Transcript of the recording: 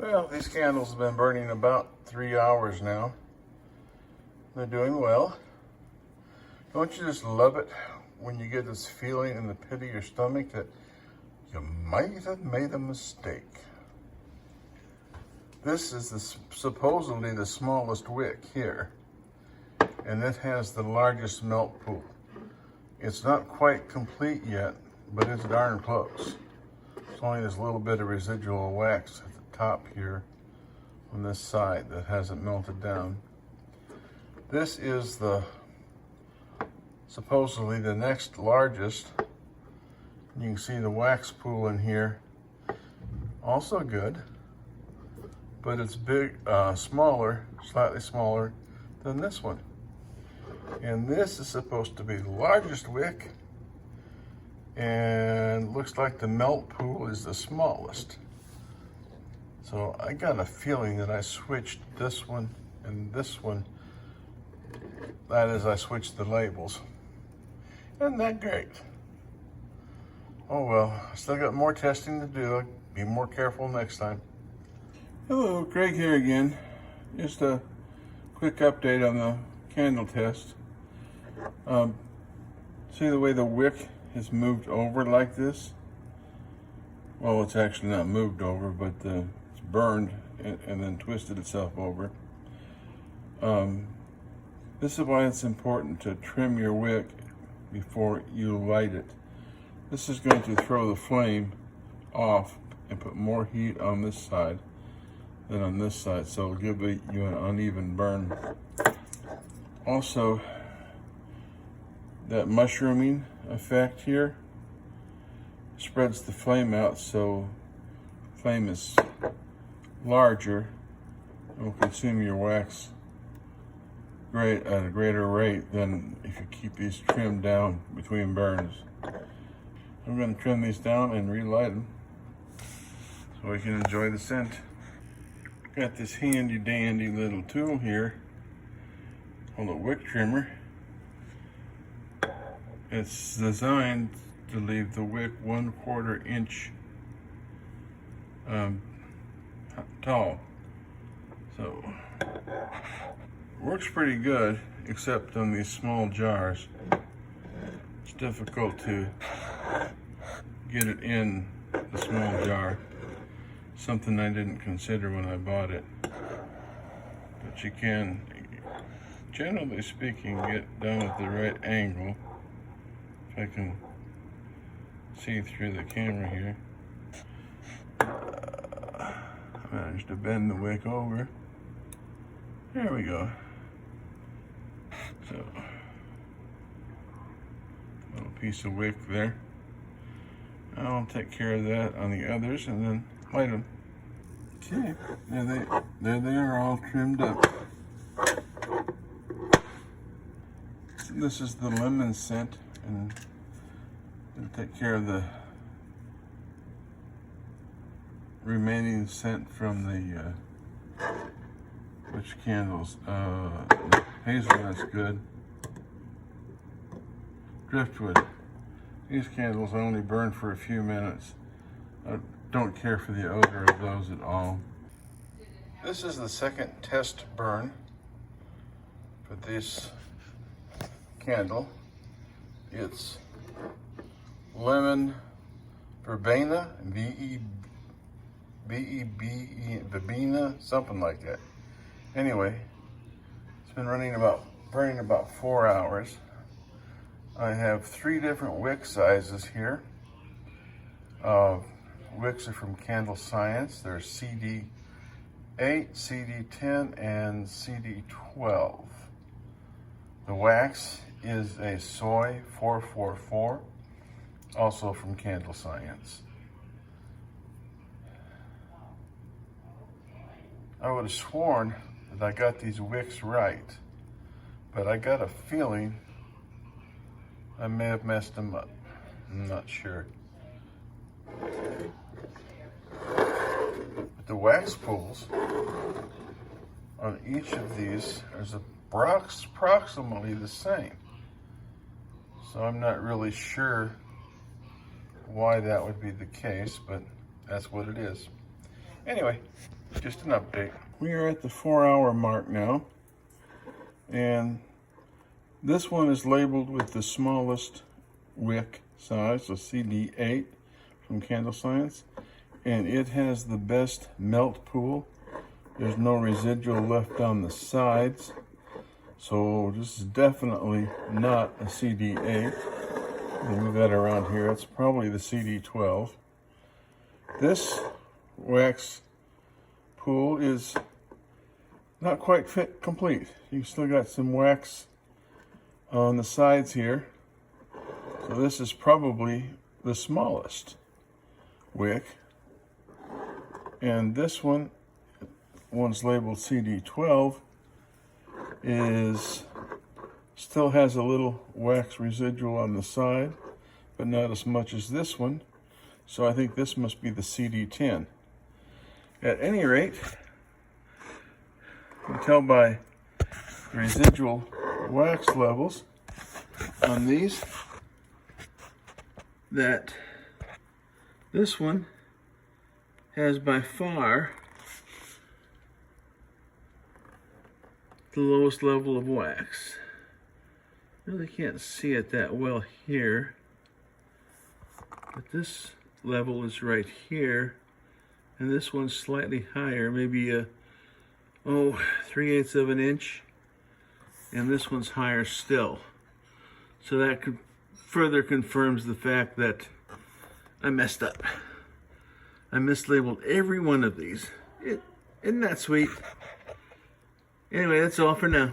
Well, these candles have been burning about 3 hours now. They're doing well. Don't you just love it when you get this feeling in the pit of your stomach that you might have made a mistake? This is supposedly the smallest wick here, and it has the largest melt pool. It's not quite complete yet, but it's darn close. It's only this little bit of residual wax at the top here on this side that hasn't melted down. This is supposedly the next largest. You can see the wax pool in here, also good, but it's big, smaller, slightly smaller than this one. And this is supposed to be the largest wick, and looks like the melt pool is the smallest. So I got a feeling that I switched this one and this one. That is, I switched the labels. Isn't that great? Oh well, I still got more testing to do. I'll be more careful next time. Hello, Craig here again. Just a quick update on the candle test. See the way the wick is moved over like this? Well, it's actually not moved over, but it's burned and then twisted itself over. This is why it's important to trim your wick before you light it. This is going to throw the flame off and put more heat on this side than on this side, so it'll give you an uneven burn. Also, that mushrooming effect here spreads the flame out, so the flame is larger and will consume your wax at a greater rate than if you keep these trimmed down between burns. I'm going to trim these down and relight them so we can enjoy the scent. Got this handy dandy little tool here called a wick trimmer. It's designed to leave the wick 1/4 inch tall. So works pretty good, except on these small jars. It's difficult to get it in the small jar. Something I didn't consider when I bought it. But you can, generally speaking, get down at the right angle. If I can see through the camera here. I managed to bend the wick over. There we go. So, little piece of wick there. I'll take care of that on the others and then light them. Okay, there they are, all trimmed up. This is the lemon scent, and I'll take care of the remaining scent from the which candles? Hazelnut's good. Driftwood. These candles only burn for a few minutes. I don't care for the odor of those at all. This is the second test burn for this candle. It's lemon verbena, verbena, something like that. Anyway, it's been burning about 4 hours. I have 3 different wick sizes here. Wicks are from Candle Science. There's CD8, CD10, and CD12. The wax is a soy 444, also from Candle Science. I would have sworn that I got these wicks right, but I got a feeling I may have messed them up. I'm not sure. But the wax pools on each of these is approximately the same. So I'm not really sure why that would be the case, but that's what it is. Anyway, just an update. We are at the 4-hour mark now, and this one is labeled with the smallest wick size, so CD8 from Candle Science, and it has the best melt pool. There's no residual left on the sides, so this is definitely not a CD8. Let me move that around here. It's probably the CD12. This wax pool is not quite complete. You still got some wax on the sides here. So this is probably the smallest wick. And this one's labeled CD12, still has a little wax residual on the side, but not as much as this one. So I think this must be the CD10. At any rate, you can tell by the residual wax levels on these that this one has by far the lowest level of wax. Really can't see it that well here, but this level is right here, and this one's slightly higher, maybe 3/8 of an inch, and this one's higher still. So that further confirms the fact that I messed up. I mislabeled every one of these. Isn't that sweet? Anyway, that's all for now.